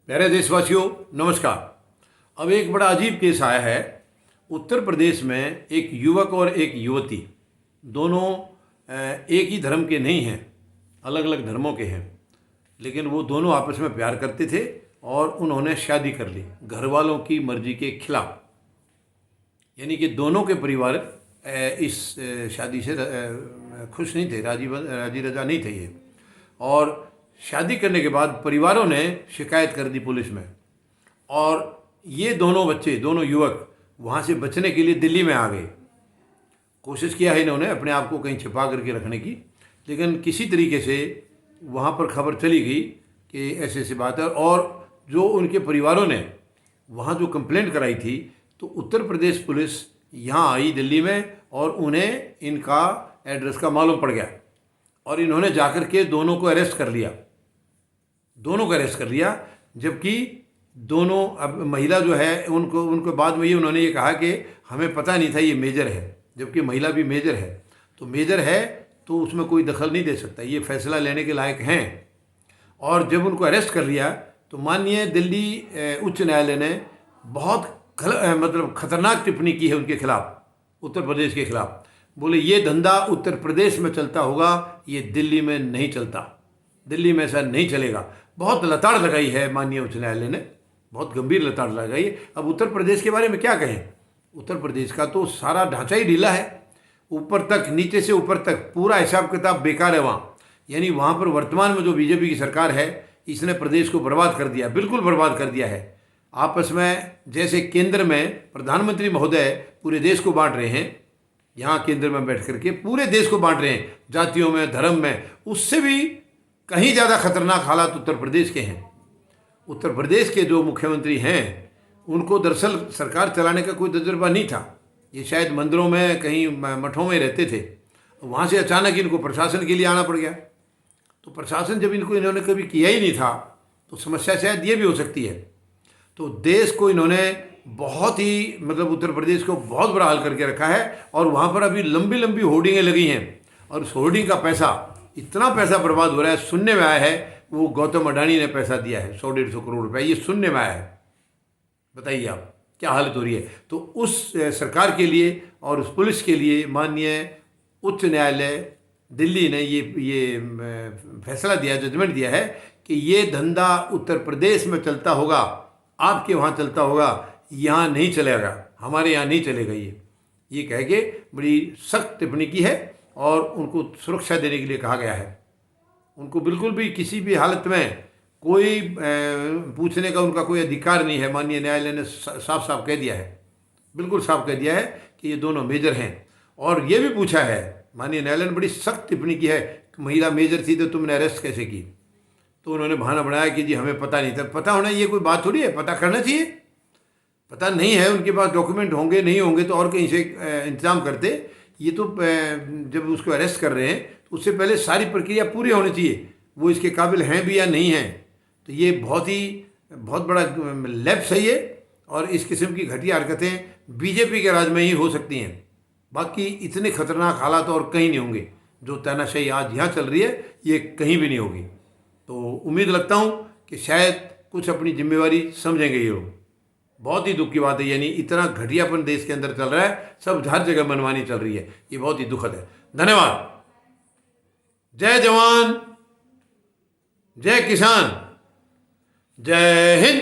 प्यारे देशवासियों, नमस्कार। अब एक बड़ा अजीब केस आया है। उत्तर प्रदेश में एक युवक और एक युवती दोनों एक ही धर्म के नहीं हैं, अलग अलग धर्मों के हैं, लेकिन वो दोनों आपस में प्यार करते थे और उन्होंने शादी कर ली घर वालों की मर्जी के खिलाफ। यानी कि दोनों के परिवार इस शादी से खुश नहीं थे, राजी रजा नहीं थे ये। और शादी करने के बाद परिवारों ने शिकायत कर दी पुलिस में, और ये दोनों बच्चे, दोनों युवक वहाँ से बचने के लिए दिल्ली में आ गए। कोशिश किया है इन्होंने अपने आप को कहीं छिपा करके रखने की, लेकिन किसी तरीके से वहाँ पर खबर चली गई कि ऐसे ऐसी बात है। और जो उनके परिवारों ने वहाँ जो कंप्लेंट कराई थी, तो उत्तर प्रदेश पुलिस यहाँ आई दिल्ली में और उन्हें इनका एड्रेस का मालूम पड़ गया और इन्होंने जाकर के दोनों को अरेस्ट कर लिया। जबकि दोनों, अब महिला जो है उनको बाद में उन्होंने ये कहा कि हमें पता नहीं था ये मेजर है, जबकि महिला भी मेजर है। तो मेजर है तो उसमें कोई दखल नहीं दे सकता, ये फैसला लेने के लायक हैं। और जब उनको अरेस्ट कर लिया तो माननीय दिल्ली उच्च न्यायालय ने बहुत मतलब खतरनाक टिप्पणी की है उनके खिलाफ, उत्तर प्रदेश के खिलाफ। बोले ये धंधा उत्तर प्रदेश में चलता होगा, ये दिल्ली में नहीं चलता, दिल्ली में ऐसा नहीं चलेगा। बहुत लताड़ लगाई है माननीय उच्च न्यायालय ने, बहुत गंभीर लताड़ लगाई। अब उत्तर प्रदेश के बारे में क्या कहें? उत्तर प्रदेश का तो सारा ढांचा ही ढीला है, ऊपर तक, नीचे से ऊपर तक पूरा हिसाब किताब बेकार है वहाँ। यानी वहाँ पर वर्तमान में जो बीजेपी की सरकार है, इसने प्रदेश को बर्बाद कर दिया, बिल्कुल बर्बाद कर दिया है। आपस में जैसे केंद्र में प्रधानमंत्री महोदय पूरे देश को बांट रहे हैं, यहाँ केंद्र में बैठ करके पूरे देश को बांट रहे हैं जातियों में, धर्म में, उससे भी कहीं ज़्यादा खतरनाक हालात उत्तर प्रदेश के हैं। उत्तर प्रदेश के जो मुख्यमंत्री हैं, उनको दरअसल सरकार चलाने का कोई तजुर्बा नहीं था। ये शायद मंदिरों में, कहीं मठों में रहते थे, वहाँ से अचानक इनको प्रशासन के लिए आना पड़ गया। तो प्रशासन जब इन्होंने कभी किया ही नहीं था, तो समस्या शायद ये भी हो सकती है। तो देश को इन्होंने बहुत ही, मतलब उत्तर प्रदेश को बहुत बुरा हाल करके रखा है। और वहाँ पर अभी लंबी लंबी होर्डिंगें लगी हैं, और उस होर्डिंग का पैसा, इतना पैसा बर्बाद हो रहा है। सुनने में आया है वो गौतम अडानी ने पैसा दिया है 100-150 करोड़ रुपए, ये सुनने में आया है। बताइए आप क्या हालत हो रही है। तो उस सरकार के लिए और उस पुलिस के लिए माननीय उच्च न्यायालय दिल्ली ने ये फैसला दिया, जजमेंट दिया है कि ये धंधा उत्तर प्रदेश में चलता होगा, आपके वहाँ चलता होगा, यहाँ नहीं चलेगा, हमारे यहाँ नहीं चलेगा। ये कह के बड़ी सख्त टिप्पणी की है और उनको सुरक्षा देने के लिए कहा गया है। उनको बिल्कुल भी किसी भी हालत में कोई पूछने का उनका कोई अधिकार नहीं है। माननीय न्यायालय ने साफ साफ कह दिया है, बिल्कुल साफ कह दिया है कि ये दोनों मेजर हैं। और ये भी पूछा है, माननीय न्यायालय ने बड़ी सख्त टिप्पणी की है कि महिला मेजर थी तो तुमने अरेस्ट कैसे की? तो उन्होंने बहाना बनाया कि जी हमें पता नहीं था। पता होना ये कोई बात थोड़ी है, पता करना चाहिए। पता नहीं है, उनके पास डॉक्यूमेंट होंगे, नहीं होंगे तो और कहीं से इंतजाम करते। ये तो जब उसको अरेस्ट कर रहे हैं तो उससे पहले सारी प्रक्रिया पूरी होनी चाहिए, वो इसके काबिल हैं भी या नहीं हैं। तो ये बहुत बड़ा लैप्स है ये, और इस किस्म की घटिया हरकतें बीजेपी के राज में ही हो सकती हैं। बाकी इतने खतरनाक हालात और कहीं नहीं होंगे। जो तानाशाही आज यहाँ चल रही है, ये कहीं भी नहीं होगी। तो उम्मीद लगता हूँ कि शायद कुछ अपनी जिम्मेवारी समझेंगे ये लोग। बहुत ही दुख की बात है, यानी इतना घटियापन देश के अंदर चल रहा है, सब हर जगह मनमानी चल रही है। ये बहुत ही दुखद है। धन्यवाद। जय जवान, जय किसान, जय हिंद।